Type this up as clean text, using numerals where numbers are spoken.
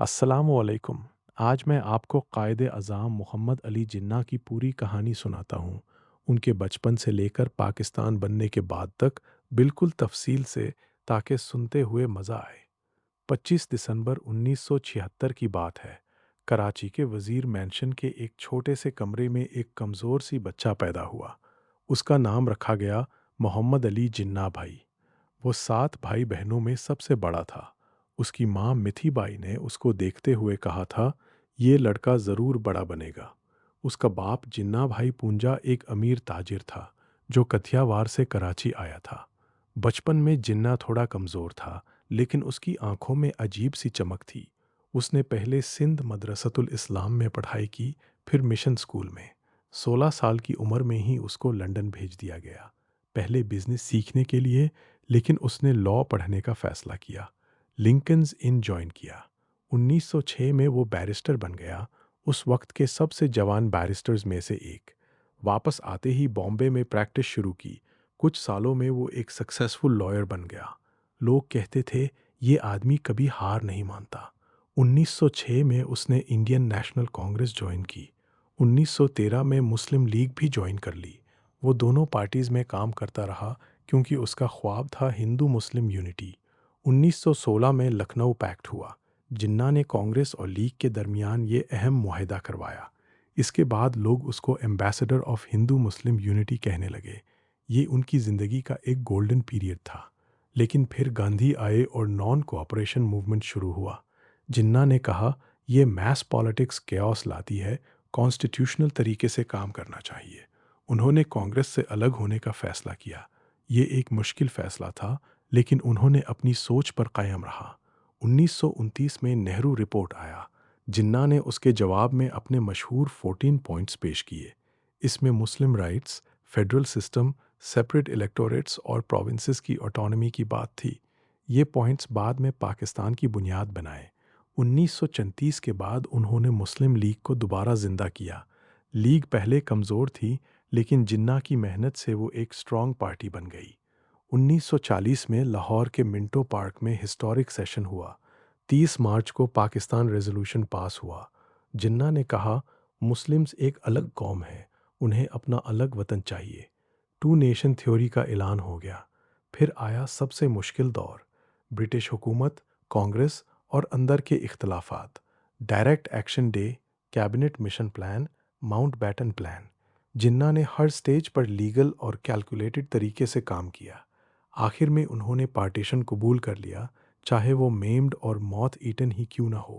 अस्सलामुअलैकुम। आज मैं आपको कायद-ए-आज़म मोहम्मद अली जिन्ना की पूरी कहानी सुनाता हूँ। उनके बचपन से लेकर पाकिस्तान बनने के बाद तक बिल्कुल तफ़सील से, ताकि सुनते हुए मज़ा आए। 25 दिसंबर 1976 की बात है। कराची के वज़ीर मैंशन के एक छोटे से कमरे में एक कमज़ोर सी बच्चा पैदा हुआ। उसका नाम रखा गया मोहम्मद अली जिन्ना भाई। वो 7 भाई-बहनों में सबसे बड़ा था। उसकी माँ मिथी बाई ने उसको देखते हुए कहा था, ये लड़का ज़रूर बड़ा बनेगा। उसका बाप जिन्ना भाई पूंजा एक अमीर ताजिर था, जो कथियावार से कराची आया था। बचपन में जिन्ना थोड़ा कमज़ोर था, लेकिन उसकी आंखों में अजीब सी चमक थी। उसने पहले सिंध मदरसतुल इस्लाम में पढ़ाई की, फिर मिशन स्कूल में। 16 साल की उम्र में ही उसको लंदन भेज दिया गया, पहले बिजनेस सीखने के लिए, लेकिन उसने लॉ पढ़ने का फैसला किया। लिंकन्स इन जॉइन किया। 1906 में वो बैरिस्टर बन गया, उस वक्त के सबसे जवान बैरिस्टर्स में से एक। वापस आते ही बॉम्बे में प्रैक्टिस शुरू की। कुछ सालों में वो एक सक्सेसफुल लॉयर बन गया। लोग कहते थे, ये आदमी कभी हार नहीं मानता। 1906 में उसने इंडियन नेशनल कांग्रेस ज्वाइन की। 1913 में मुस्लिम लीग भी ज्वाइन कर ली। वो दोनों पार्टीज़ में काम करता रहा, क्योंकि उसका ख्वाब था हिंदू मुस्लिम यूनिटी। 1916 में लखनऊ पैक्ट हुआ। जिन्ना ने कांग्रेस और लीग के दरमियान ये अहम मुआहदा करवाया। इसके बाद लोग उसको ambassador of Hindu Muslim unity कहने लगे। ये उनकी ज़िंदगी का एक गोल्डन पीरियड था। लेकिन फिर गांधी आए और नॉन कोऑपरेशन मूवमेंट शुरू हुआ। जिन्ना ने कहा, ये मैस पॉलिटिक्स केओस लाती है, कॉन्स्टिट्यूशनल तरीके से काम करना चाहिए। उन्होंने कांग्रेस से अलग होने का फैसला किया। ये एक मुश्किल फैसला था, लेकिन उन्होंने अपनी सोच पर कायम रहा। 1929 में नेहरू रिपोर्ट आया। जिन्ना ने उसके जवाब में अपने मशहूर 14 पॉइंट्स पेश किए। इसमें Muslim rights, federal system, separate electorates और प्रोविंसेस की ऑटोनॉमी की बात थी। ये पॉइंट्स बाद में पाकिस्तान की बुनियाद बनाए। 1934 के बाद उन्होंने मुस्लिम लीग को दोबारा जिंदा किया। लीग पहले कमज़ोर थी, लेकिन जिन्ना की मेहनत से वो एक स्ट्रॉन्ग पार्टी बन गई। 1940 में लाहौर के मिंटो पार्क में हिस्टोरिक सेशन हुआ। 30 मार्च को पाकिस्तान रेजोल्यूशन पास हुआ। जिन्ना ने कहा, मुस्लिम्स एक अलग कौम है, उन्हें अपना अलग वतन चाहिए। टू नेशन थ्योरी का ऐलान हो गया। फिर आया सबसे मुश्किल दौर, ब्रिटिश हुकूमत, कांग्रेस और अंदर के इख्तलाफात। Direct action day, cabinet mission plan, Mountbatten plan. Jinnah ने हर स्टेज पर लीगल और कैलकुलेटेड तरीके से काम किया। आखिर में उन्होंने पार्टीशन कबूल कर लिया, चाहे वो मेम्ड और मौत ईटन ही क्यों ना हो।